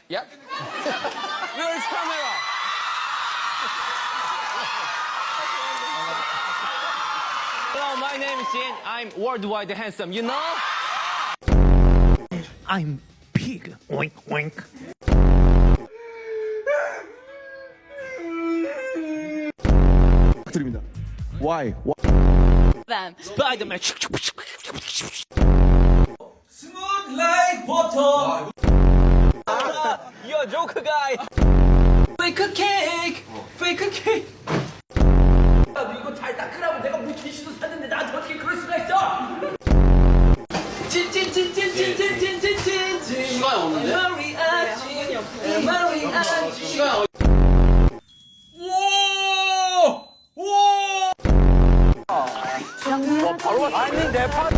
Yep. Where's camera? Hello, my name is Jin. I'm worldwide handsome, you know? I'm pig. Oink oink. 드립니다. Why? them. Spider-Man. Smooth like butter. You're a joker guy. Fake a cake. Fake a cake. 이거 잘 닦으라고 내가 물티슈도 샀는데 나한테 어떻게 그럴 수가 있어? 찐찐찐찐찐찐찐찐찐찐. 시간이 없는데? 마리아치. 마리아치. 시간 오! 오! 아니, 내 파.